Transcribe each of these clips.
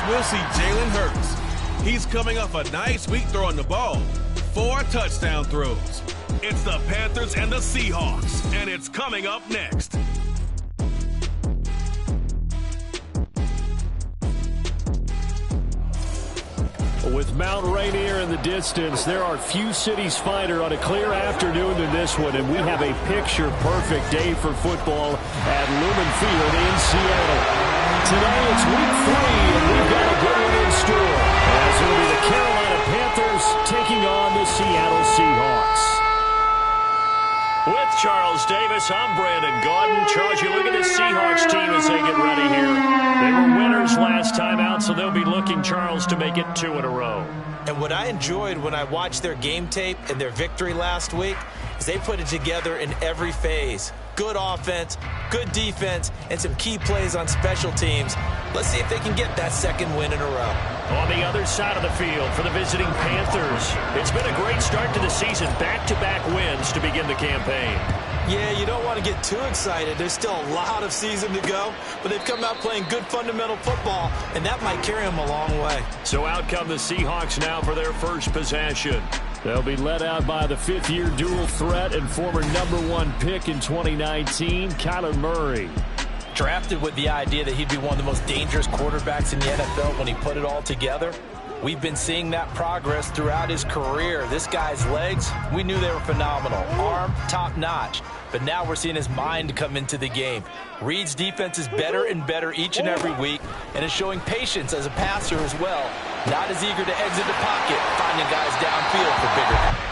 we'll see Jalen Hurts. He's coming off a nice week throwing the ball. 4 touchdown throws. It's the Panthers and the Seahawks, and it's coming up next. With Mount Rainier in the distance, there are few cities finer on a clear afternoon than this one, and we have a picture-perfect day for football at Lumen Field in Seattle. Today it's week 3, and we've got a good one in store, as it'll be the Carolina Panthers taking on the Seattle Seahawks. With Charles Davis, I'm Brandon Gaudin. Charles, you look at the Seahawks team as they get ready here. They were winners last time out, so they'll be looking, Charles, to make it 2 in a row. And what I enjoyed when I watched their game tape and their victory last week is they put it together in every phase. Good offense, good defense, and some key plays on special teams. Let's see if they can get that 2nd win in a row. On the other side of the field for the visiting Panthers, it's been a great start to the season. Back-to-back wins to begin the campaign. Yeah, you don't want to get too excited. There's still a lot of season to go, but they've come out playing good fundamental football, and that might carry them a long way. So out come the Seahawks now for their first possession. They'll be led out by the 5th-year dual threat and former #1 pick in 2019, Kyler Murray. Drafted with the idea that he'd be one of the most dangerous quarterbacks in the NFL when he put it all together. We've been seeing that progress throughout his career. This guy's legs, we knew they were phenomenal. Arm, top-notch. But now we're seeing his mind come into the game. Reed's defense is better and better each and every week, and is showing patience as a passer as well. Not as eager to exit the pocket, finding guys downfield for bigger.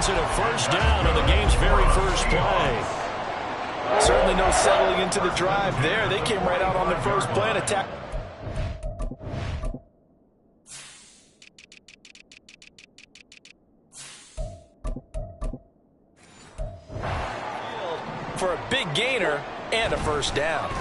And a first down on the game's very first play. Certainly no settling into the drive there. They came right out on their first play and attacked. For a big gainer and a first down.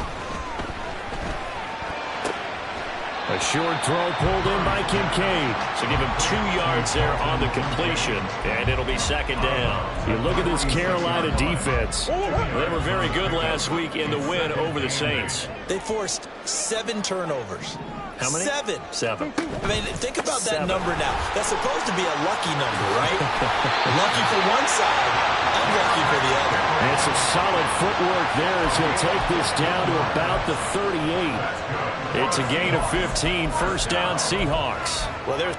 A short throw pulled in by Kincaid. So give him 2 yards there on the completion, and it'll be 2nd down. You look at this Carolina defense. They were very good last week in the win over the Saints. They forced 7 turnovers. How many? 7. 7. I mean, think about that number now. That's supposed to be a lucky number, right? Lucky for one side, unlucky for the other. And some solid footwork there as he'll take this down to about the 38. It's a gain of 15, first down Seahawks. Well, there's...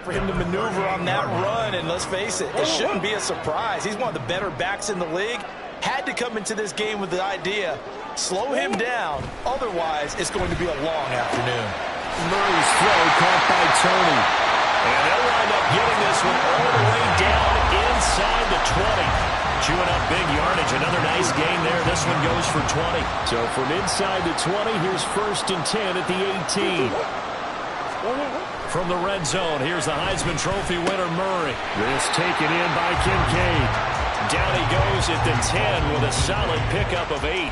for him to maneuver on that run, and let's face it, it shouldn't be a surprise. He's one of the better backs in the league. Had to come into this game with the idea, slow him down, otherwise it's going to be a long afternoon. Murray's throw caught by Tony. And they'll wind up getting this one all the way down inside the 20. Chewing up big yardage. Another nice gain there. This one goes for 20. So from inside the 20, here's 1st and 10 at the 18. From the red zone, here's the Heisman Trophy winner, Murray. This taken in by Kincaid. Down he goes at the 10 with a solid pickup of 8.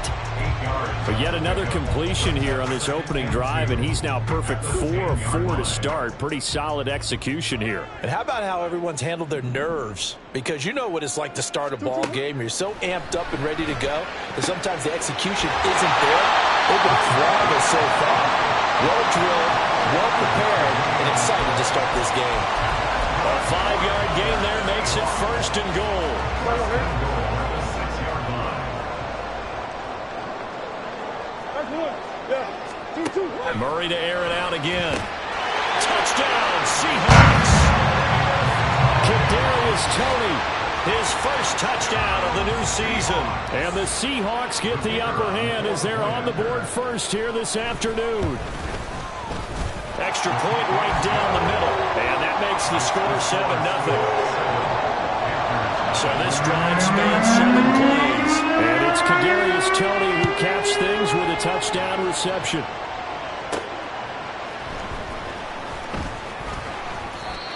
But yet another completion here on this opening drive, and he's now perfect 4 of 4 to start. Pretty solid execution here. And how about how everyone's handled their nerves? Because you know what it's like to start a ball game. You're so amped up and ready to go that sometimes the execution isn't there. They've been flawless so far. Well drilled, well prepared, and excited to start this game. A 5-yard gain there makes it 1st and goal. Murray to air it out again. Touchdown, Seahawks. Kadarius Toney, his first touchdown of the new season. And the Seahawks get the upper hand as they're on the board first here this afternoon. Extra point right down the middle. And that makes the score 7-0. So this drive spans 7 plays. And it's Kadarius Toney who caps things with a touchdown reception.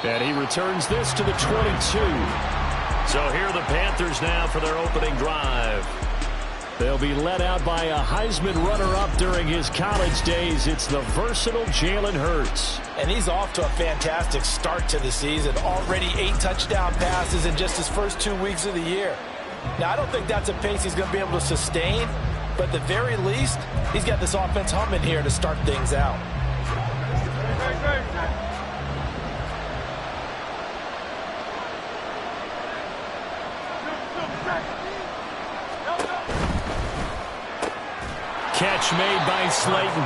And he returns this to the 22. So here are the Panthers now for their opening drive. They'll be led out by a Heisman runner-up during his college days. It's the versatile Jalen Hurts. And he's off to a fantastic start to the season. Already 8 touchdown passes in just his first 2 weeks of the year. Now, I don't think that's a pace he's going to be able to sustain, but at the very least, he's got this offense humming here to start things out. Catch made by Slayton.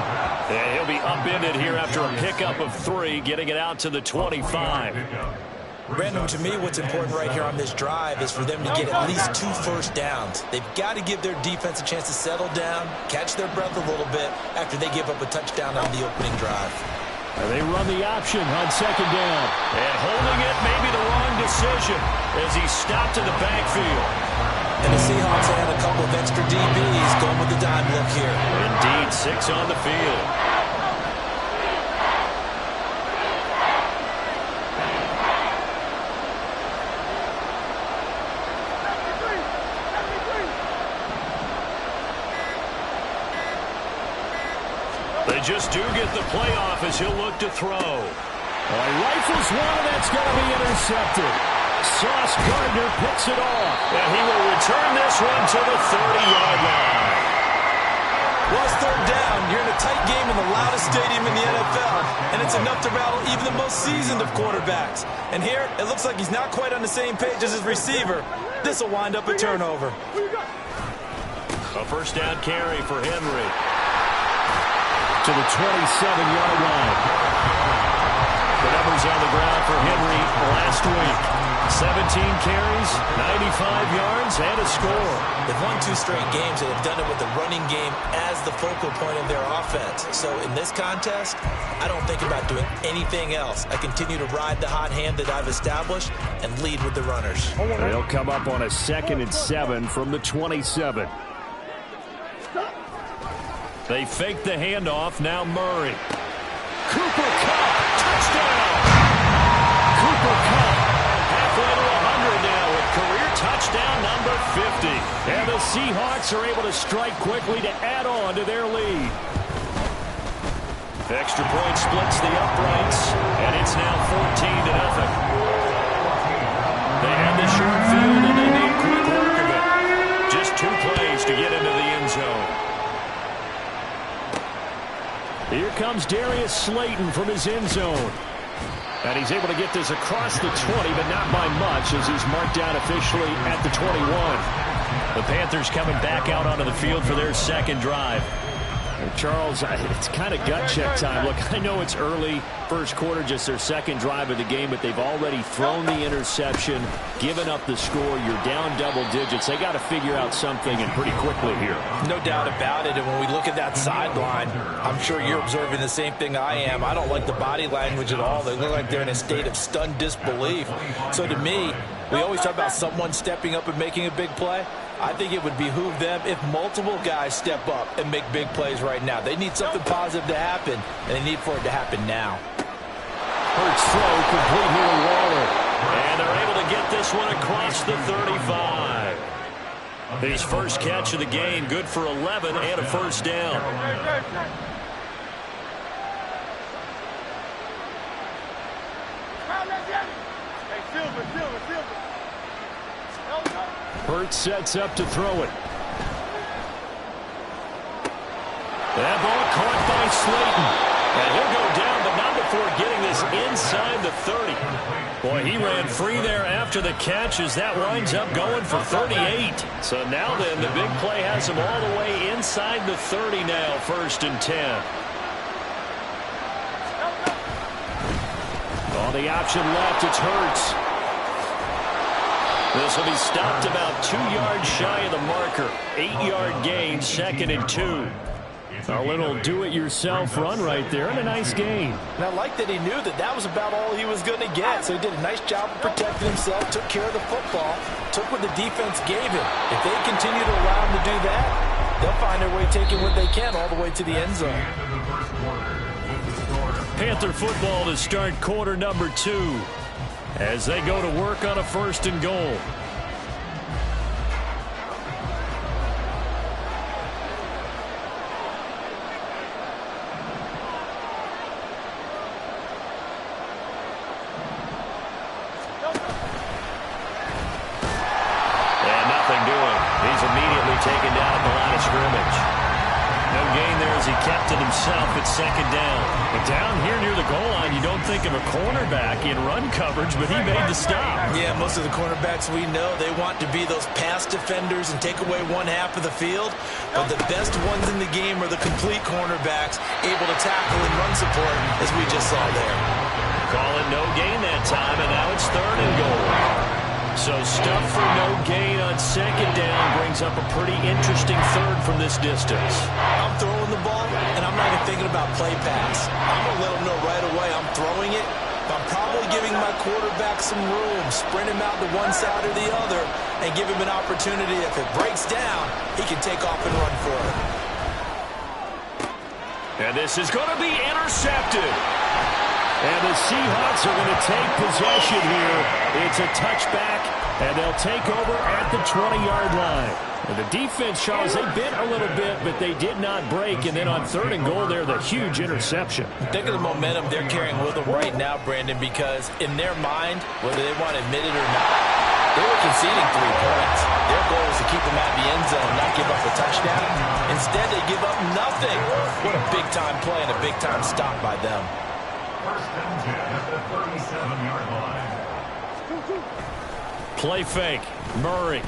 And he'll be upended here after a pickup of 3, getting it out to the 25. Brandon, to me, what's important right here on this drive is for them to get at least 2 first downs. They've got to give their defense a chance to settle down, catch their breath a little bit after they give up a touchdown on the opening drive. And they run the option on 2nd down. And holding it may be the wrong decision as he stopped in the backfield. And the Seahawks had a couple of extra DBs going with the dime look here. Indeed, 6 on the field. They just do get the playoff as he'll look to throw. Well, he rifles one, that's going to be intercepted. Sauce Gardner picks it off. And he will return this one to the 30-yard line. Well, it's 3rd down. You're in a tight game in the loudest stadium in the NFL, and it's enough to rattle even the most seasoned of quarterbacks. And here, it looks like he's not quite on the same page as his receiver. This will wind up a turnover. A first down carry for Henry. To the 27-yard line. The numbers on the ground for Henry last week. 17 carries, 95 yards, and a score. They've won 2 straight games, and they've done it with the running game as the focal point of their offense. So in this contest, I don't think about doing anything else. I continue to ride the hot hand that I've established and lead with the runners. They'll come up on a 2nd and 7 from the 27. They fake the handoff. Now Murray. Cooper Kupp, touchdown! Cooper Kupp halfway to 100 now with career touchdown number 50. And the Seahawks are able to strike quickly to add on to their lead. Extra point splits the uprights, and it's now 14-0. They have the short field, and they need quick work of it. Just 2 plays to get into the end zone. Here comes Darius Slayton from his end zone. And he's able to get this across the 20, but not by much, as he's marked down officially at the 21. The Panthers coming back out onto the field for their 2nd drive. Charles, it's kind of gut check time. Look, I know it's early, first quarter, just their 2nd drive of the game, but they've already thrown the interception, given up the score. You're down double digits. They got to figure out something, and pretty quickly here. No doubt about it, and when we look at that sideline, I'm sure you're observing the same thing I am. I don't like the body language at all. They look like they're in a state of stunned disbelief. So to me, we always talk about someone stepping up and making a big play. I think it would behoove them if multiple guys step up and make big plays right now. They need something positive to happen, and they need for it to happen now. Hurts throw complete here to Waller. And they're able to get this one across the 35. His first catch of the game, good for 11 and a first down. Hurts sets up to throw it. That ball caught by Slayton. And he'll go down, but not before getting this inside the 30. Boy, he ran free there after the catch as that winds up going for 38. So now then, the big play has him all the way inside the 30 now, 1st and 10. On the option left, it's Hurts. This will be stopped about 2 yards shy of the marker. 8-yard gain, 2nd and 2. A little do-it-yourself run right there, and a nice gain. And I like that he knew that that was about all he was going to get. So he did a nice job of protecting himself, took care of the football, took what the defense gave him. If they continue to allow him to do that, they'll find their way taking what they can all the way to the end zone. Panther football to start quarter number 2 as they go to work on a 1st and goal. Taken down at the line of scrimmage. No gain there as he kept it himself at 2nd down. But down here near the goal line, you don't think of a cornerback in run coverage, but he made the stop. Yeah, most of the cornerbacks we know, they want to be those pass defenders and take away one half of the field. But the best ones in the game are the complete cornerbacks, able to tackle and run support, as we just saw there. Call it no gain that time, and now it's 3rd and goal. So stuff for no gain on 2nd down brings up a pretty interesting 3rd from this distance. I'm throwing the ball, and I'm not even thinking about play pass. I'm going to let them know right away I'm throwing it, but I'm probably giving my quarterback some room, sprint him out to one side or the other, and give him an opportunity. If it breaks down, he can take off and run for it. And this is going to be intercepted. And the Seahawks are going to take possession here. It's a touchback, and they'll take over at the 20-yard line. And the defense, Charles, they bit a little bit, but they did not break. And then on 3rd and goal there, the huge interception. Think of the momentum they're carrying with them right now, Brandon, because in their mind, whether they want to admit it or not, they were conceding 3 points. Their goal was to keep them out of the end zone, not give up a touchdown. Instead, they give up nothing. What a big-time play and a big-time stop by them. 1st and 10 at the 37-yard line. Play fake. Murray.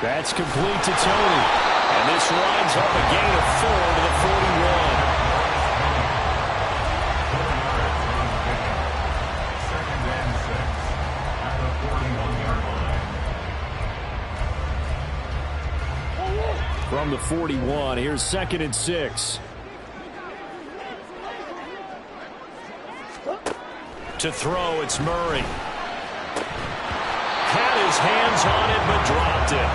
That's complete to Tony. And this lines up a gain of 4 to the 41. Second and 6 at the 41-yard line. From the 41, here's 2nd and 6. To throw, it's Murray. Had his hands on it, but dropped it.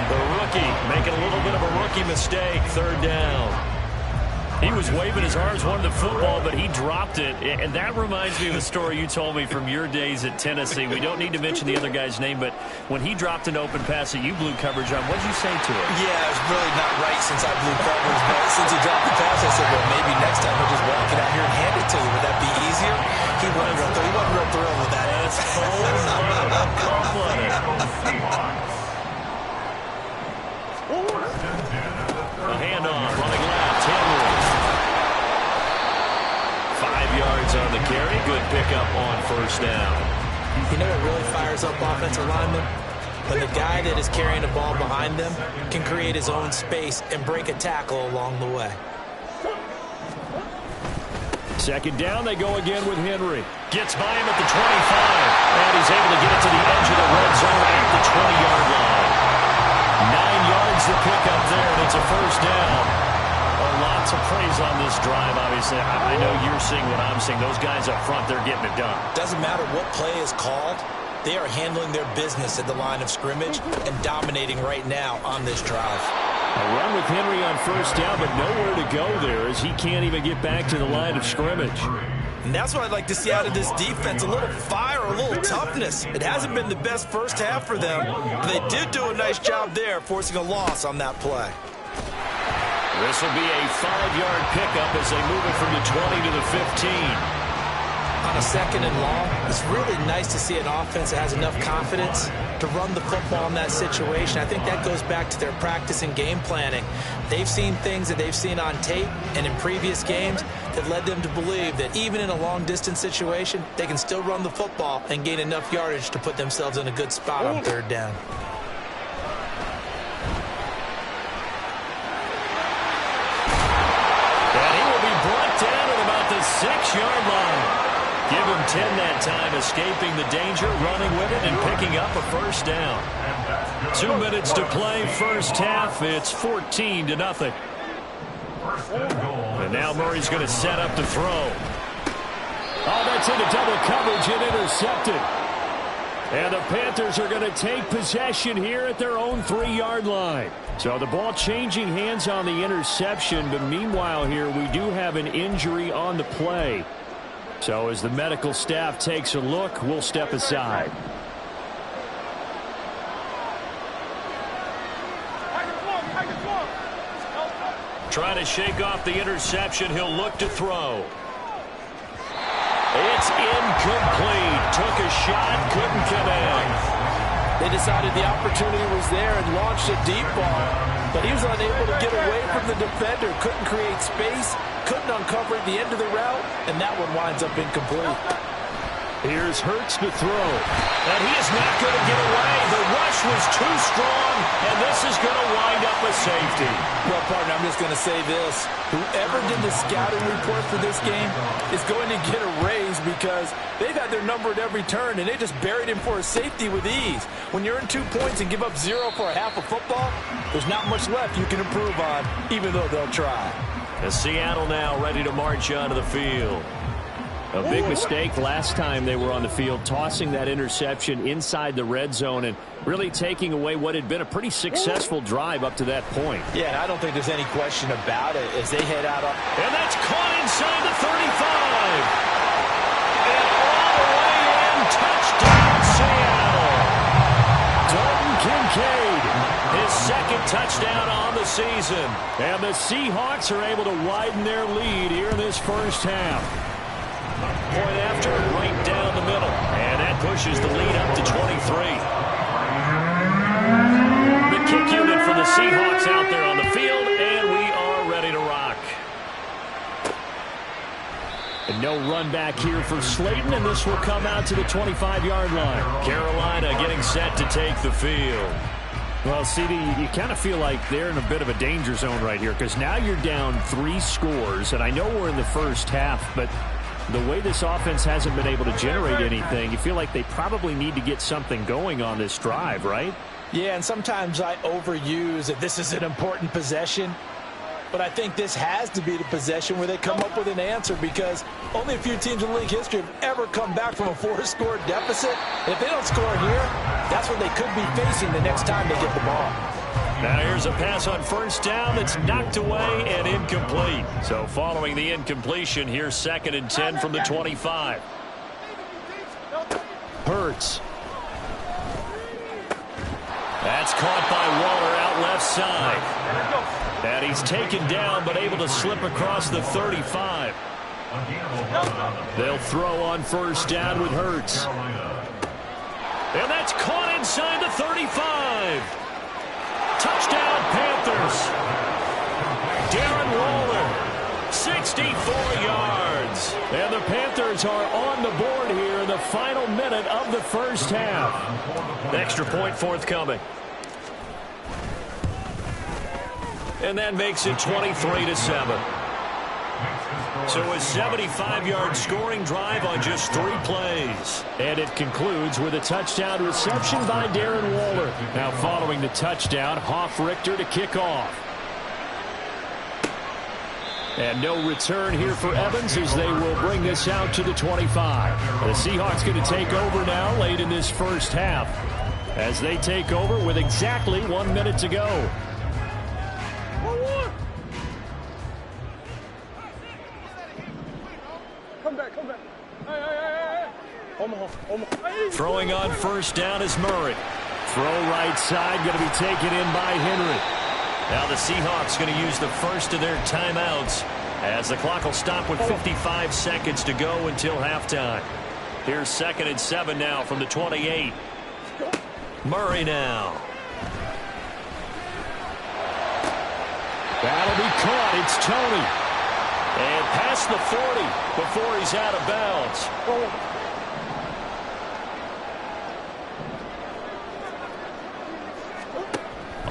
The rookie making a little bit of a rookie mistake, 3rd down. He was waving his arms, wanted the football, but he dropped it. And that reminds me of a story you told me from your days at Tennessee. We don't need to mention the other guy's name, but when he dropped an open pass that you blew coverage on, what did you say to him? Yeah, it's really not right since I blew coverage, but since he dropped the pass, I said, well, maybe next time he'll just walk it out here and hand it to you. Would that be easier? He wasn't real thrilled with that. That's cold-blooded. A handoff, running left, Henry. 5 yards on the carry. Good pickup on 1st down. You know what really fires up offensive linemen? When the guy that is carrying the ball behind them can create his own space and break a tackle along the way. 2nd down, they go again with Henry. Gets by him at the 25, and he's able to get it to the edge of the red zone at the 20-yard line. 9 yards to pick up there, and it's a 1st down. Lots of praise on this drive, obviously. I know you're seeing what I'm seeing. Those guys up front, they're getting it done. Doesn't matter what play is called. They are handling their business at the line of scrimmage and dominating right now on this drive. A run with Henry on 1st down, but nowhere to go there as he can't even get back to the line of scrimmage. And that's what I'd like to see out of this defense, a little fire, a little toughness. It hasn't been the best first half for them, but they did do a nice job there, forcing a loss on that play. This will be a 5-yard pickup as they move it from the 20 to the 15. On a 2nd and long, it's really nice to see an offense that has enough confidence to run the football in that situation. I think that goes back to their practice and game planning. They've seen things that they've seen on tape and in previous games that led them to believe that even in a long-distance situation, they can still run the football and gain enough yardage to put themselves in a good spot on 3rd down. And he will be brought down at about the 6-yard line. Give him 10 that time, escaping the danger, running with it, and picking up a 1st down. 2 minutes to play, 1st half. It's 14-0. First and goal. And now Murray's going to set up to throw. Oh, that's into double coverage and intercepted. And the Panthers are going to take possession here at their own 3-yard line. So the ball changing hands on the interception, but meanwhile here we do have an injury on the play. So as the medical staff takes a look, we'll step aside. Trying to shake off the interception. He'll look to throw. It's incomplete. Took a shot, couldn't connect. They decided the opportunity was there and launched a deep ball, but he was unable to get away from the defender. Couldn't create space, couldn't uncover the end of the route, and that one winds up incomplete. Here's Hurts to throw. And he is not going to get away. The rush was too strong, and this is going to wind up a safety. Well, partner, I'm just going to say this. Whoever did the scouting report for this game is going to get a raise because they've had their number at every turn, and they just buried him for a safety with ease. When you're in 2 points and give up 0 for a half of football, there's not much left you can improve on, even though they'll try. And Seattle now ready to march onto the field. A big mistake last time they were on the field, tossing that interception inside the red zone and really taking away what had been a pretty successful drive up to that point. Yeah, and I don't think there's any question about it as they head out. And that's caught inside the 35. And all the way in, touchdown Seattle. Dalton Kincaid, his second touchdown on the season. And the Seahawks are able to widen their lead here in this first half. Point after, right down the middle. And that pushes the lead up to 23. The kick unit for the Seahawks out there on the field, and we are ready to rock. And no run back here for Slayton, and this will come out to the 25-yard line. Carolina getting set to take the field. Well, CD, you kind of feel like they're in a bit of a danger zone right here because now you're down 3 scores, and I know we're in the first half, but the way this offense hasn't been able to generate anything, you feel like they probably need to get something going on this drive, right? Yeah, and sometimes I overuse that this is an important possession, but I think this has to be the possession where they come up with an answer because only a few teams in league history have ever come back from a 4-score deficit. And if they don't score here, that's what they could be facing the next time they get the ball. Now here's a pass on first down that's knocked away and incomplete. So following the incompletion, here's 2nd and 10 from the 25. Hurts. That's caught by Waller out left side. And he's taken down but able to slip across the 35. They'll throw on first down with Hurts. And that's caught inside the 35. Touchdown, Panthers. Darren Waller, 64 yards. And the Panthers are on the board here in the final minute of the first half. Extra point forthcoming. And that makes it 23-7. So a 75-yard scoring drive on just 3 plays. And it concludes with a touchdown reception by Darren Waller. Now following the touchdown, Hoff-Richter to kick off. And no return here for Evans as they will bring this out to the 25. The Seahawks going to take over now late in this first half as they take over with exactly 1 minute to go. Throwing on first down is Murray. Throw right side, going to be taken in by Henry. Now the Seahawks going to use the first of their timeouts as the clock will stop with 55 seconds to go until halftime. Here's 2nd and 7 now from the 28. Murray now. That'll be caught. It's Tony. And past the 40 before he's out of bounds.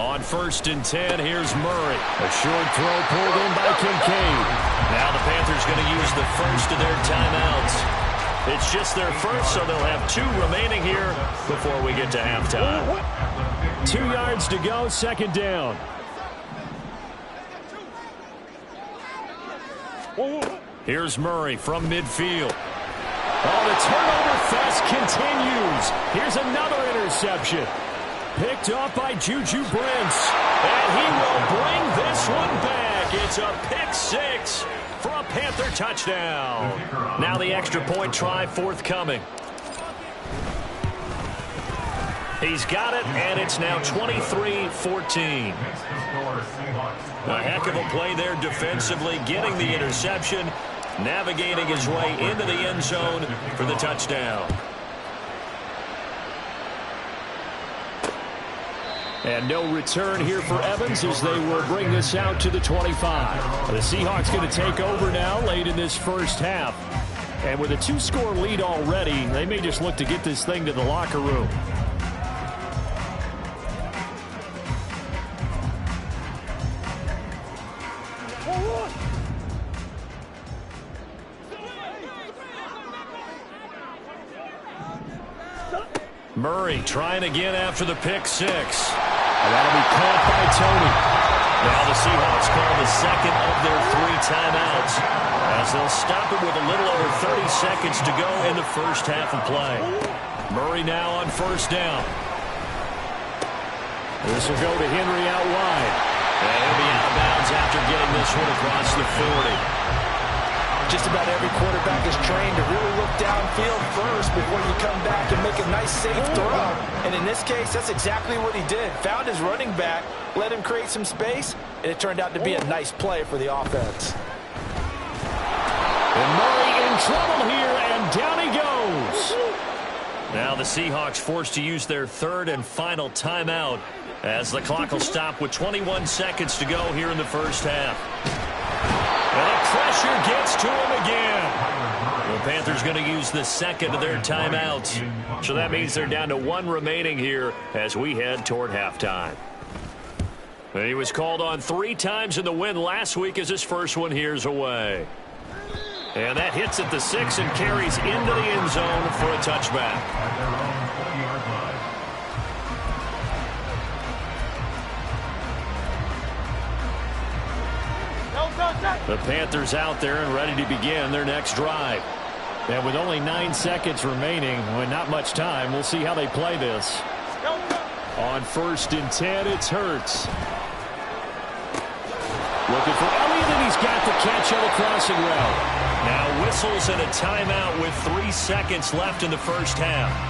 On 1st and 10, here's Murray. A short throw pulled in by Kincaid. Now the Panthers going to use the first of their timeouts. It's just their first, so they'll have 2 remaining here before we get to halftime. 2 yards to go, 2nd down. Here's Murray from midfield. Oh, the turnover fest continues. Here's another interception. Picked off by Juju Brents. And he will bring this one back. It's a pick six for a Panther touchdown. Now the extra point try forthcoming. He's got it, and it's now 23-14. A heck of a play there defensively, getting the interception, navigating his way into the end zone for the touchdown. And no return here for Evans as they will bring this out to the 25. The Seahawks going to take over now late in this first half. And with a 2-score lead already, they may just look to get this thing to the locker room. Murray trying again after the pick six. And that'll be caught by Tony. Now the Seahawks call the second of their 3 timeouts as they'll stop it with a little over 30 seconds to go in the first half of play. Murray now on first down. This will go to Henry out wide. And he'll be out of bounds after getting this one across the 40. Just about every quarterback is trained to really look downfield first before you come back and make a nice, safe throw. And in this case, that's exactly what he did. Found his running back, let him create some space, and it turned out to be a nice play for the offense. And Murray in trouble here, and down he goes. Now the Seahawks forced to use their third and final timeout as the clock will stop with 21 seconds to go here in the first half. And the pressure gets to him again. The Panthers going to use the second of their timeouts. So that means they're down to 1 remaining here as we head toward halftime. And he was called on 3 times in the win last week as his first one here's away. And that hits at the 6 and carries into the end zone for a touchback. The Panthers out there and ready to begin their next drive. And with only 9 seconds remaining, with not much time, we'll see how they play this. On 1st and 10, it's Hurts. Looking for Elliott, and he's got the catch on the crossing route. Now whistles and a timeout with 3 seconds left in the first half.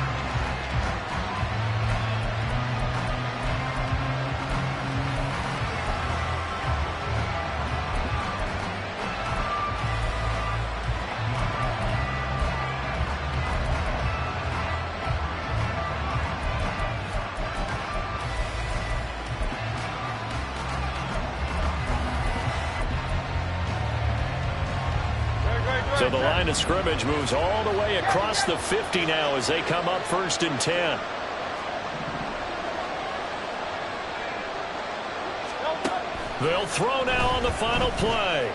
So the line of scrimmage moves all the way across the 50 now as they come up 1st and 10. They'll throw now on the final play.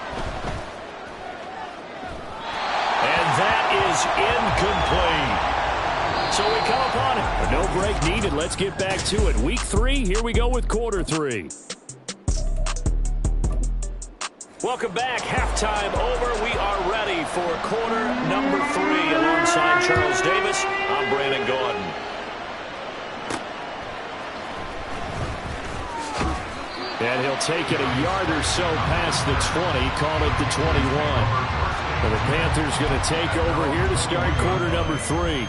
And that is incomplete. So we come upon it. No break needed. Let's get back to it. Week 3, here we go with quarter 3. Welcome back. Halftime over. We are ready for quarter number 3 alongside Charles Davis. I'm Brandon Gordon. And he'll take it a yard or so past the 20. Call it the 21. And the Panthers going to take over here to start quarter number 3.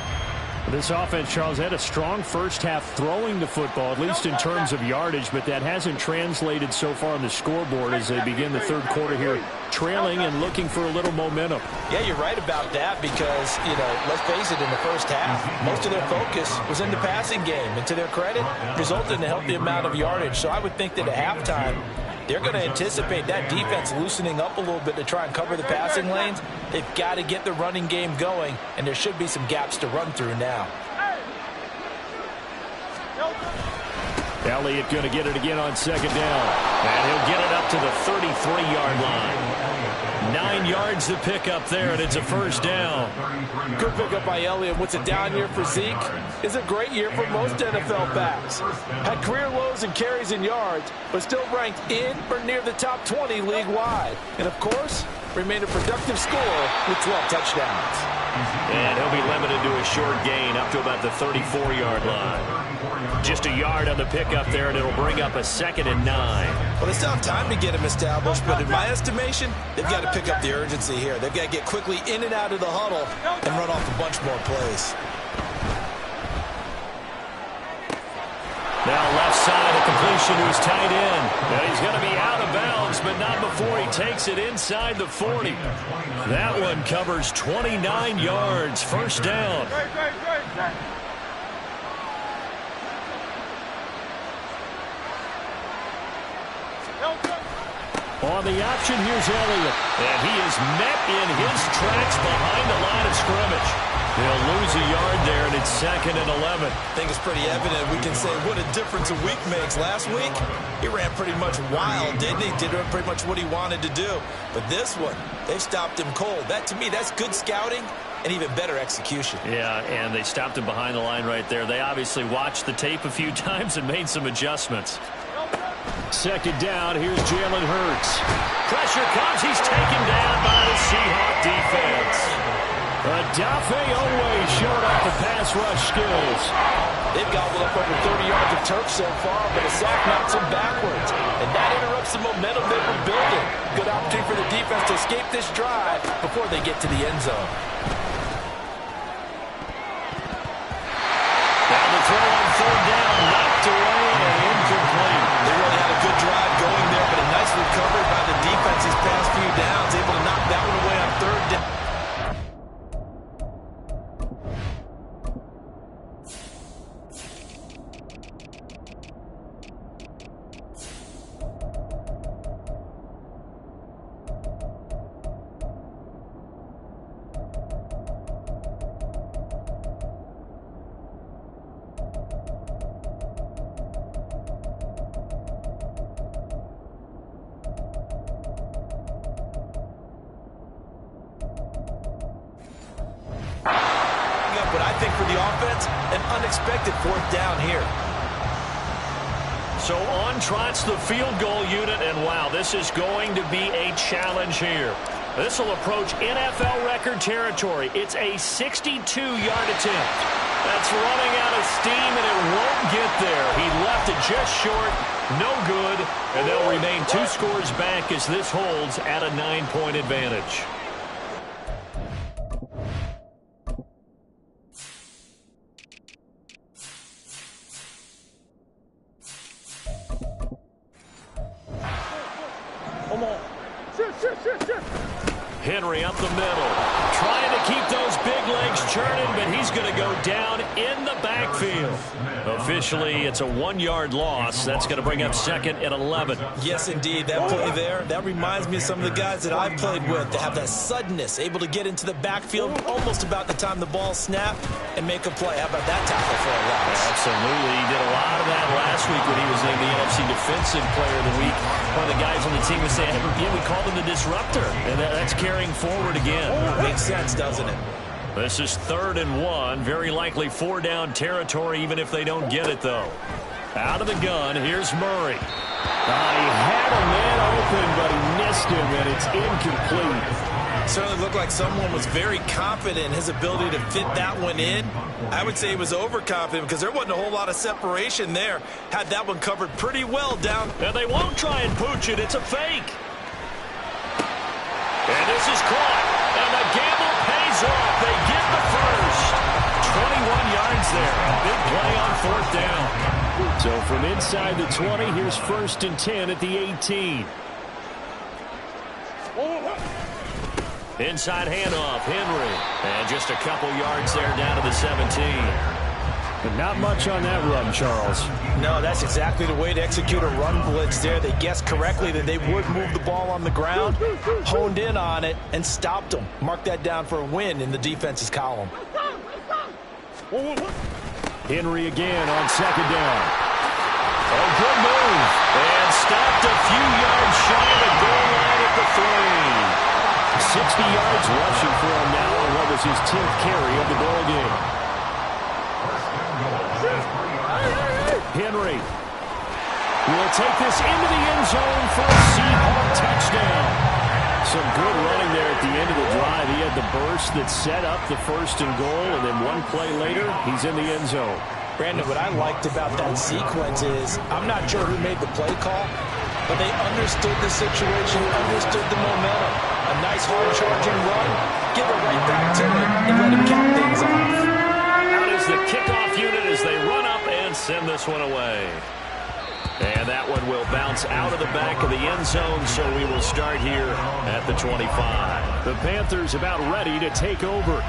This offense, Charles, had a strong first half throwing the football, at least in terms of yardage, but that hasn't translated so far on the scoreboard as they begin the third quarter here, trailing and looking for a little momentum. Yeah, you're right about that because, let's face it, in the first half, most of their focus was in the passing game. And to their credit, resulted in a healthy amount of yardage. So I would think that at halftime, they're going to anticipate that defense loosening up a little bit to try and cover the passing lanes. They've got to get the running game going, and there should be some gaps to run through now. Elliott going to get it again on 2nd down. And he'll get it up to the 33-yard line. 9 yards to pick up there, and it's a first down. Good pickup by Elliott. What's a down year for Zeke? It's a great year for most NFL backs. Had career lows in carries and yards, but still ranked in or near the top 20 league-wide. And, of course, remained a productive scorer with 12 touchdowns. And he'll be limited to a short gain up to about the 34-yard line. Just a yard on the pickup there, and it'll bring up a 2nd and 9. Well, they still have time to get him established, but in my estimation, they've got to pick up the urgency here. They've got to get quickly in and out of the huddle and run off a bunch more plays. Now left side, a completion who's tight end. Now he's going to be out of bounds, but not before he takes it inside the 40. That one covers 29 yards, first down. On the option, here's Elliott. And he is met in his tracks behind the line of scrimmage. They'll lose a yard there, and it's 2nd and 11. I think it's pretty evident. We can say what a difference a week makes. Last week, he ran pretty much wild, didn't he? Did pretty much what he wanted to do. But this one, they stopped him cold. That, to me, that's good scouting and even better execution. Yeah, and they stopped him behind the line right there. They obviously watched the tape a few times and made some adjustments. 2nd down, here's Jalen Hurts. Pressure comes, he's taken down by the Seahawks defense. Adafe always showed off the pass rush skills. They've gobbled up over 30 yards of turf so far, but a sack knocks them backwards. And that interrupts the momentum they were building. Good opportunity for the defense to escape this drive before they get to the end zone. Now the throw on 3rd down, knocked away and incomplete. They really had a good drive going there, but a nice recovery by the defense these past few downs, able to knock that one away on 3rd down. But I think for the offense, an unexpected 4th down here. So on trots the field goal unit, and wow, this is going to be a challenge here. This will approach NFL record territory. It's a 62-yard attempt. That's running out of steam, and it won't get there. He left it just short, no good, and they'll remain 2 scores back as this holds at a 9-point advantage. Henry up the middle, trying to keep those big legs churning, but he's going to go down in the backfield. Officially, it's a 1-yard loss. That's going to bring up 2nd and 11. Yes, indeed. That play there, that reminds me of some of the guys that I've played with. They have that suddenness, able to get into the backfield almost about the time the ball snapped and make a play. How about that tackle for a loss? Absolutely. He did a lot of that last week when he was named the NFC Defensive Player of the Week. One of the guys on the team was saying, yeah, we called him the disruptor. And that's carrying forward again. Makes sense, doesn't it? This is 3rd and 1. Very likely 4-down territory, even if they don't get it, though. Out of the gun, here's Murray. He had a man open, but he missed him, and it's incomplete. It certainly looked like someone was very confident in his ability to fit that one in. I would say he was overconfident because there wasn't a whole lot of separation there. Had that one covered pretty well down. And they won't try and pooch it. It's a fake. And this is caught. And the gamble pays off. They get the first. 21 yards there. A big play on 4th down. So from inside the 20, here's 1st and 10 at the 18. Inside handoff, Henry. And just a couple yards there down to the 17. But not much on that run, Charles. No, that's exactly the way to execute a run blitz there. They guessed correctly that they would move the ball on the ground, honed in on it, and stopped them. Mark that down for a win in the defense's column. Henry again on 2nd down. Oh, good move. And stopped a few yards shy of the goal line at the 3. 60 yards rushing for him now on what was his 10th carry of the ball game. Henry will take this into the end zone for a Seahawks touchdown. Some good running there at the end of the drive. He had the burst that set up the first and goal, and then one play later, he's in the end zone. Brandon, what I liked about that sequence is I'm not sure who made the play call, but they understood the situation, understood the momentum. A nice hard-charging run, give it right back to him, and let him cap things off. Out is the kickoff unit as they run up and send this one away. And that one will bounce out of the back of the end zone, so we will start here at the 25. The Panthers about ready to take over.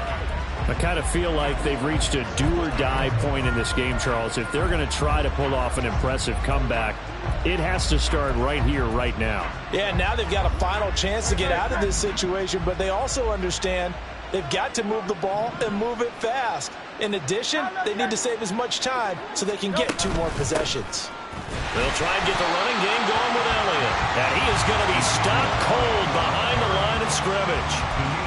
I kind of feel like they've reached a do-or-die point in this game, Charles. If they're going to try to pull off an impressive comeback, it has to start right here, right now. Yeah, now they've got a final chance to get out of this situation, but they also understand they've got to move the ball and move it fast. In addition, they need to save as much time so they can get 2 more possessions. They'll try and get the running game going with Elliott. And he is going to be stopped cold behind the line of scrimmage.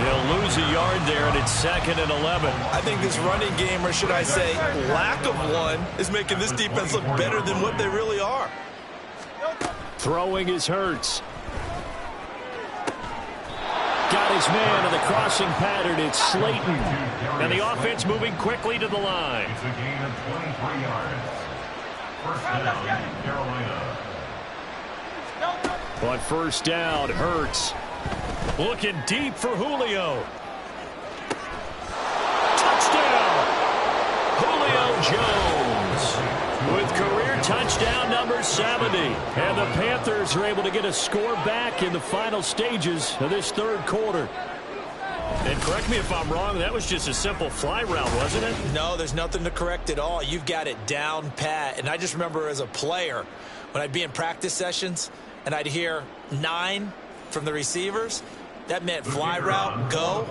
He'll lose a yard there, and it's 2nd and 11. I think this running game, or should I say lack of one, is making this defense look better than what they really are. Throwing is Hurts. Got his man in the crossing pattern. It's Slayton. And the offense moving quickly to the line. It's a gain of 23 yards. First down, Carolina. On first down, Hurts. Looking deep for Julio. Touchdown! Julio Jones with career touchdown number 70. And the Panthers are able to get a score back in the final stages of this third quarter. And correct me if I'm wrong, that was just a simple fly route, wasn't it? No, there's nothing to correct at all. You've got it down pat. And I just remember as a player, when I'd be in practice sessions and I'd hear 9 from the receivers, that meant fly route, go,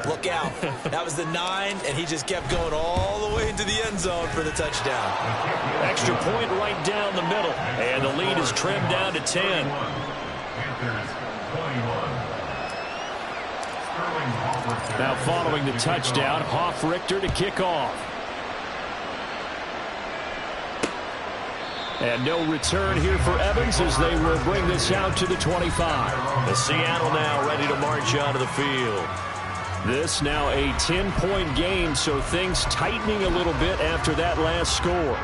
look out. That was the 9, and he just kept going all the way into the end zone for the touchdown. Extra point right down the middle, and the lead is trimmed down to 10. Panthers 21. Now following the touchdown, Richter to kick off. And no return here for Evans as they will bring this out to the 25. The Seattle now ready to march out of the field. This now a 10-point game, so things tightening a little bit after that last score.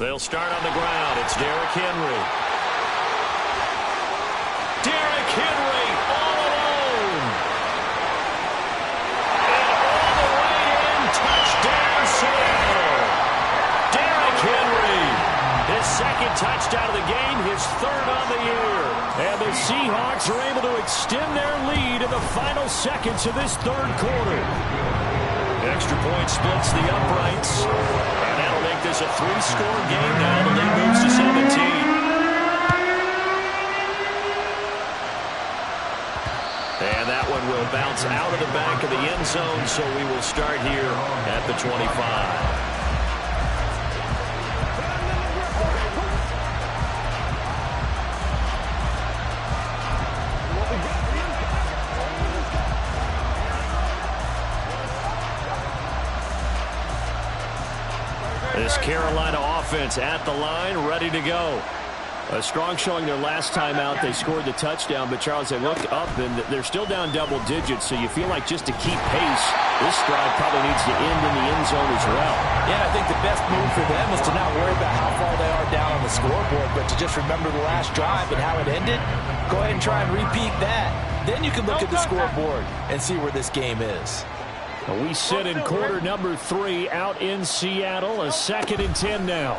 They'll start on the ground. It's Derrick Henry. Derrick Henry all alone. And all the way in. Touchdown, Seattle. Derrick Henry. His 2nd touchdown of the game, his 3rd on the year. And the Seahawks are able to extend their lead in the final seconds of this third quarter. Extra point splits the uprights. And that'll make this a 3-score game now. The lead moves to 17. And that one will bounce out of the back of the end zone, so we will start here at the 25. This Carolina offense at the line, ready to go. A strong showing their last time out. They scored the touchdown, but Charles, they look up and they're still down double digits, so you feel like just to keep pace, this drive probably needs to end in the end zone as well. Yeah, I think the best move for them is to not worry about how far they are down on the scoreboard, but to just remember the last drive and how it ended. Go ahead and try and repeat that. Then you can look at the scoreboard and see where this game is. We sit in quarter number 3 out in Seattle. A 2nd and 10 now.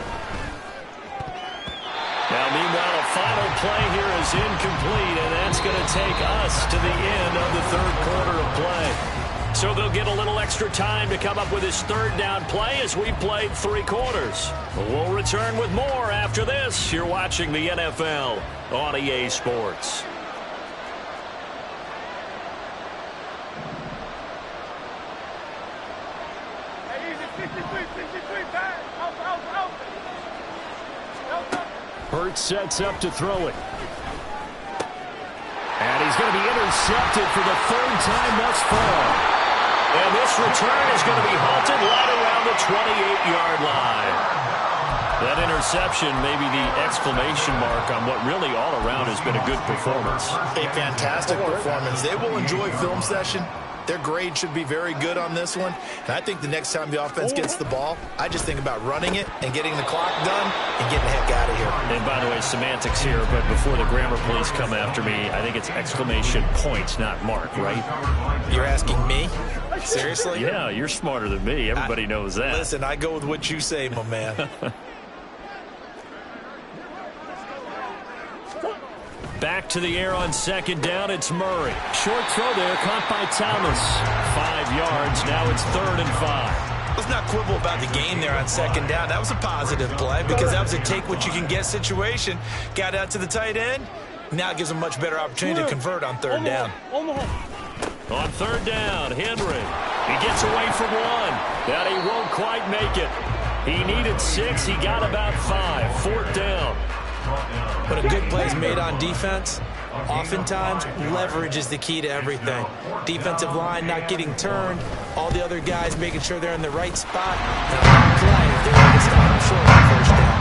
Now, meanwhile, a final play here is incomplete, and that's going to take us to the end of the third quarter of play. So they'll get a little extra time to come up with his third down play as we played 3 quarters. We'll return with more after this. You're watching the NFL on EA Sports. Hurts sets up to throw it. And he's going to be intercepted for the 3rd time thus far. And this return is going to be halted right around the 28-yard line. That interception may be the exclamation mark on what really all around has been a good performance. A fantastic performance. They will enjoy film session. Their grade should be very good on this one. And I think the next time the offense gets the ball, I just think about running it and getting the clock done and getting the heck out of here. And by the way, semantics here, but before the grammar police come after me, I think it's exclamation point, not mark, right? You're asking me? Seriously? Yeah, you're smarter than me. Everybody knows that. Listen, I go with what you say, my man. Back to the air on 2nd down. It's Murray. Short throw there, caught by Thomas. 5 yards. Now it's 3rd and 5. Let's not quibble about the game there on 2nd down. That was a positive play because that was a take-what-you-can-get situation. Got out to the tight end. Now it gives a much better opportunity to convert on 3rd down. On 3rd down, Henry. He gets away from 1. That he won't quite make it. He needed 6. He got about 5. 4th down. But a good play is made on defense. Oftentimes, leverage is the key to everything. Defensive line not getting turned. All the other guys making sure they're in the right spot. And a long play if they're able to stop them short on 1st down.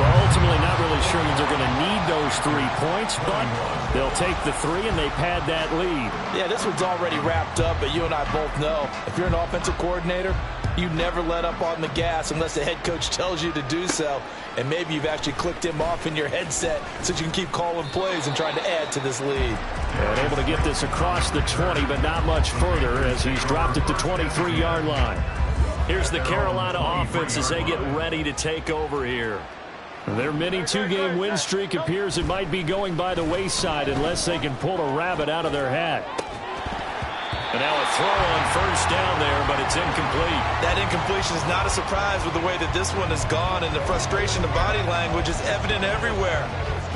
Well, ultimately not really sure that they're going to need those 3 points, but they'll take the 3 and they pad that lead. Yeah, this one's already wrapped up, but you and I both know if you're an offensive coordinator, you never let up on the gas unless the head coach tells you to do so. And maybe you've actually clicked him off in your headset so you can keep calling plays and trying to add to this lead. And able to get this across the 20, but not much further as he's dropped it to 23-yard line. Here's the Carolina offense as they get ready to take over here. Their mini 2-game win streak appears it might be going by the wayside unless they can pull a rabbit out of their hat. And now a throw on 1st down there, but it's incomplete. That incompletion is not a surprise with the way that this one has gone, and the frustration of body language is evident everywhere.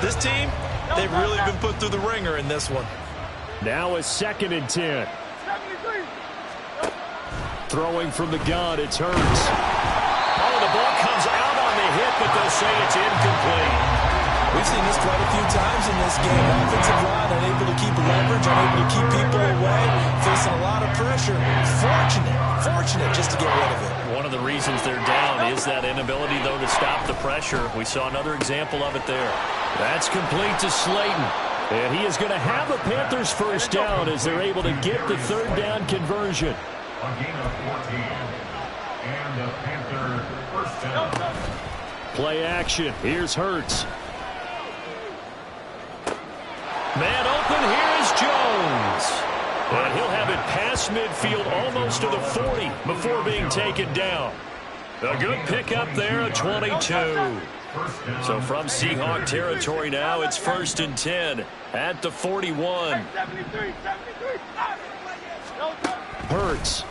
This team, they've really been put through the ringer in this one. Now a 2nd and 10. Throwing from the gun, it's Hurts. Oh, the ball comes out on the hit, but they'll say it's incomplete. We've seen this quite a few times in this game. Offensive line unable to keep leverage, unable to keep people away, facing a lot of pressure. Fortunate just to get rid of it. One of the reasons they're down is that inability, though, to stop the pressure. We saw another example of it there. That's complete to Slayton. And he is going to have the Panthers 1st down as they're able to get the 3rd down conversion. A gain of 14. And the Panther 1st down. Play action. Here's Hurts. Man open, here is Jones. And he'll have it past midfield almost to the 40 before being taken down. A good pickup there, a 22. So from Seahawk territory now, it's 1st and 10 at the 41. Hurts.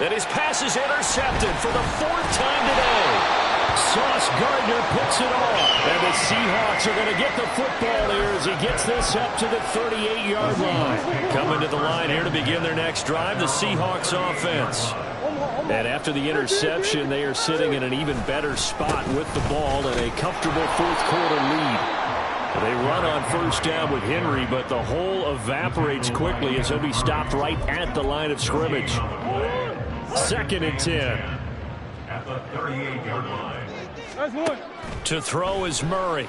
And his pass is intercepted for the 4th time today. Sauce Gardner puts it on. And the Seahawks are going to get the football here as he gets this up to the 38-yard line. Coming to the line here to begin their next drive, the Seahawks offense. And after the interception, they are sitting in an even better spot with the ball and a comfortable 4th quarter lead. They run on 1st down with Henry, but the hole evaporates quickly as he'll be stopped right at the line of scrimmage. 2nd and 10. At the 38-yard line. To throw is Murray.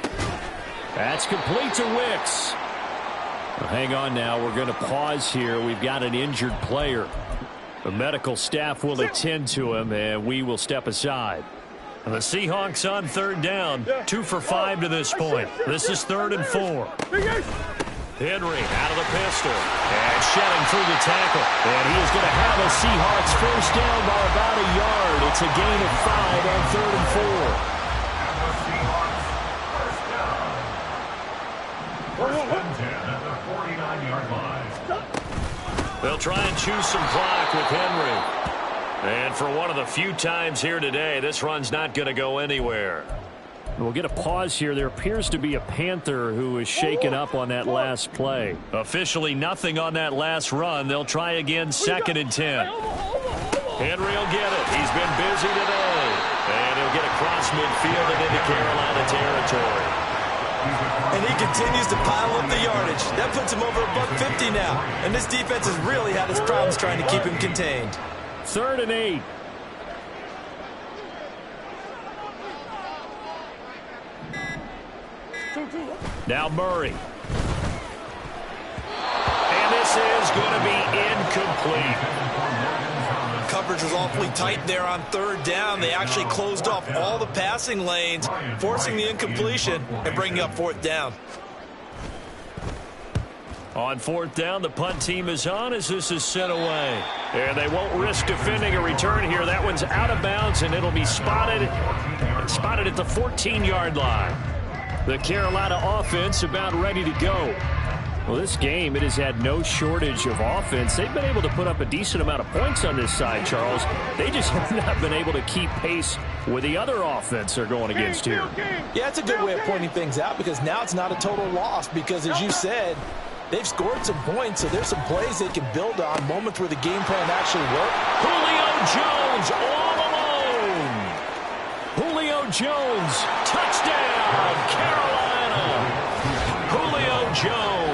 That's complete to Wicks. Well, hang on now. We're going to pause here. We've got an injured player. The medical staff will attend to him, and we will step aside. The Seahawks on 3rd down. 2 for 5 to this point. This is 3rd and 4. Henry out of the pistol. And shedding through the tackle. And he is going to have a Seahawks 1st down by about a yard. It's a gain of 5 on 3rd and 4. First and 10 at the 49-yard line. They'll try and choose some clock with Henry. And for one of the few times here today, this run's not going to go anywhere. We'll get a pause here. There appears to be a Panther who is shaken up on that last play. Officially nothing on that last run. They'll try again, 2nd and 10. Henry will get it. He's been busy today. And he'll get across midfield and into Carolina territory. And he continues to pile up the yardage. That puts him over $150 now. And this defense has really had its problems trying to keep him contained. 3rd and 8. Now Murray. And this is going to be incomplete. Coverage was awfully tight there on 3rd down. They actually closed off all the passing lanes, forcing the incompletion and bringing up 4th down. On 4th down, the punt team is on as this is sent away. And they won't risk defending a return here. That one's out of bounds, and it'll be spotted at the 14-yard line. The Carolina offense about ready to go. Well, this game, it has had no shortage of offense. They've been able to put up a decent amount of points on this side, Charles. They just have not been able to keep pace with the other offense they're going against here. Yeah, it's a good way of pointing things out because now it's not a total loss because, as you said, they've scored some points, so there's some plays they can build on, moments where the game plan actually worked. Julio Jones all alone. Julio Jones, touchdown, Carolina. Julio Jones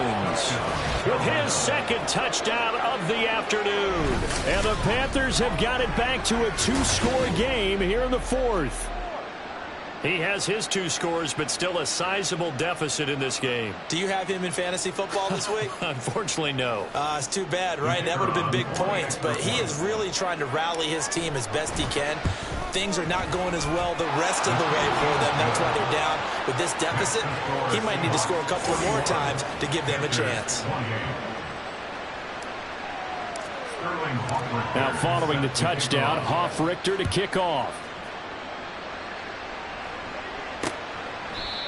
with his 2nd touchdown of the afternoon. And the Panthers have got it back to a 2-score game here in the 4th. He has his 2 scores, but still a sizable deficit in this game. Do you have him in fantasy football this week? Unfortunately, no. It's too bad, right? That would have been big points, but he is really trying to rally his team as best he can. Things are not going as well the rest of the way for them. That's why they're down with this deficit. He might need to score a couple of more times to give them a chance. Now following the touchdown, Hoff-Richter to kick off.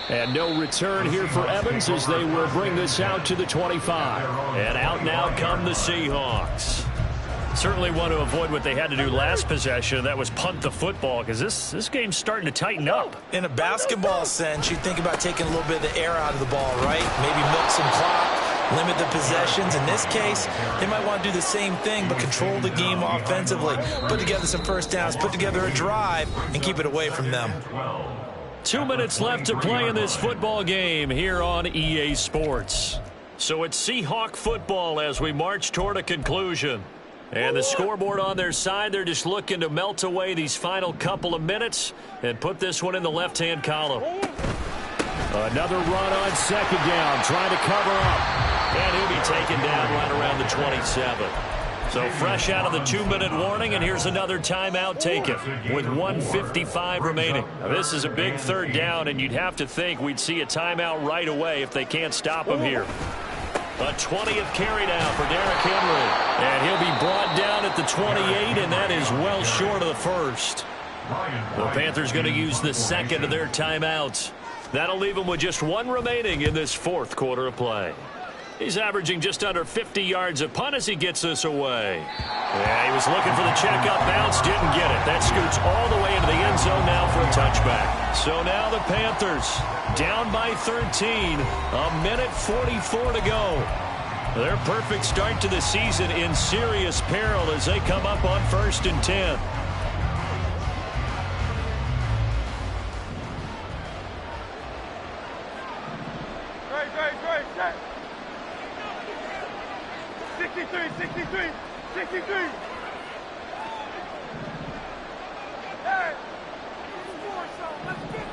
And no return here for Evans as they will bring this out to the 25. And out now come the Seahawks. Certainly want to avoid what they had to do last possession. That was punt the football because this game's starting to tighten up. In a basketball sense, you think about taking a little bit of the air out of the ball, right? Maybe milk some clock, limit the possessions. In this case, they might want to do the same thing but control the game offensively. Put together some first downs, put together a drive, and keep it away from them. 2 minutes left to play in this football game here on EA Sports. So it's Seahawk football as we march toward a conclusion. And the scoreboard on their side, they're just looking to melt away these final couple of minutes and put this one in the left-hand column. Another run on 2nd down, trying to cover up. And he'll be taken down right around the 27. So fresh out of the 2-minute warning, and here's another timeout taken with 1:55 remaining. Now, this is a big 3rd down, and you'd have to think we'd see a timeout right away if they can't stop him here. A 20th carry now for Derrick Henry. And he'll be brought down at the 28, and that is well short of the 1st. The Panthers going to use the 2nd of their timeouts. That'll leave them with just 1 remaining in this 4th quarter of play. He's averaging just under 50 yards a punt as he gets this away. Yeah, he was looking for the checkup bounce, didn't get it. That scoots all the way into the end zone now for a touchback. So now the Panthers down by 13, a minute 44 to go. Their perfect start to the season in serious peril as they come up on 1st and 10. Great. 63. Hey, score some. Let's get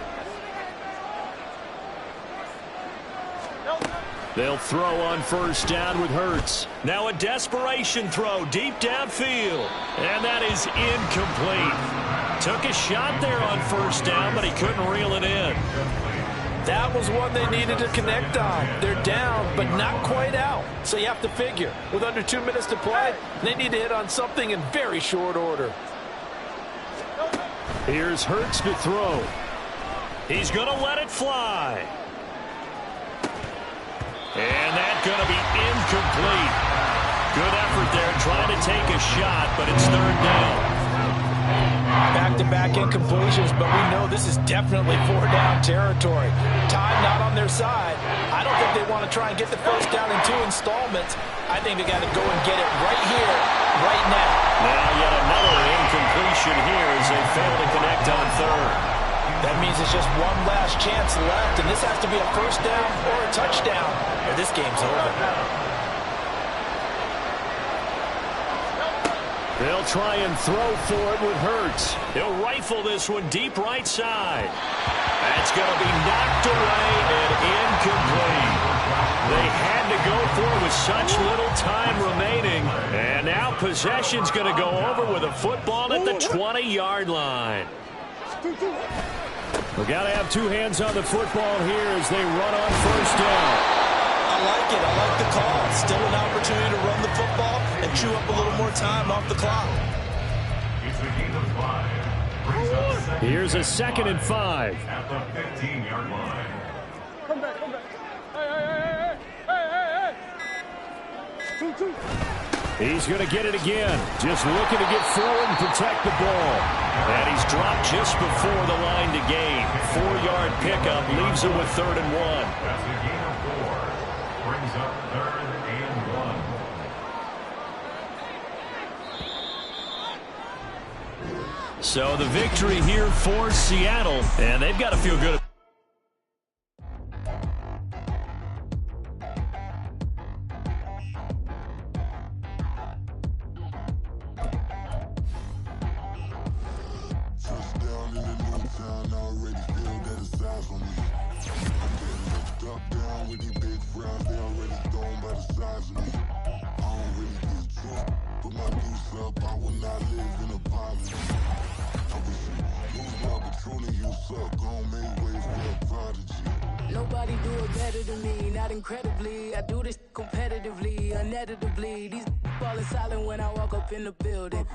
this. They'll throw on 1st down with Hurts. Now a desperation throw deep downfield. And that is incomplete. Took a shot there on 1st down, but he couldn't reel it in. That was one they needed to connect on. They're down, but not quite out. So you have to figure, with under 2 minutes to play, they need to hit on something in very short order. Here's Hurts to throw. He's going to let it fly. And that's going to be incomplete. Good effort trying to take a shot, but it's third down. Back-to-back incompletions, but we know this is definitely four-down territory. Time not on their side. I don't think they want to try and get the first down in 2 installments. I think they got to go and get it right here, right now. Now yet another incompletion here as they fail to connect on third. That means it's just one last chance left, and this has to be a first down or a touchdown, or this game's over. They'll try and throw for it with Hurts. He'll rifle this one deep right side. That's going to be knocked away and incomplete. They had to go for it with such little time remaining. And now possession's going to go over with a football at the 20-yard line. We've got to have 2 hands on the football here as they run on first down. I like it. I like the call. Still an opportunity to run the football and chew up a little more time off the clock. It's a gain of 5. Brings up second. Here's a 2nd and 5. At the 15-yard line. Come back, come back. Hey. He's going to get it again. Just looking to get forward and protect the ball. And he's dropped just before the line to gain. 4-yard pickup leaves him with 3rd and 1. That's a gain of 4. Brings up 3rd and 1. So the victory here for Seattle, and they've got to feel good. Touchdown in the new town, I already feel that it's size on me. I'm getting lift up down with these big frowns, they already thrown by the size of me. I don't really get drunk, put my goose up, I will not live in a poverty. I wish you lose my Patron and you suck, gon' make ways for a prodigy. Nobody do it better than me, not incredibly. I do this competitively, uneditably. These falling silent when I walk up in the building.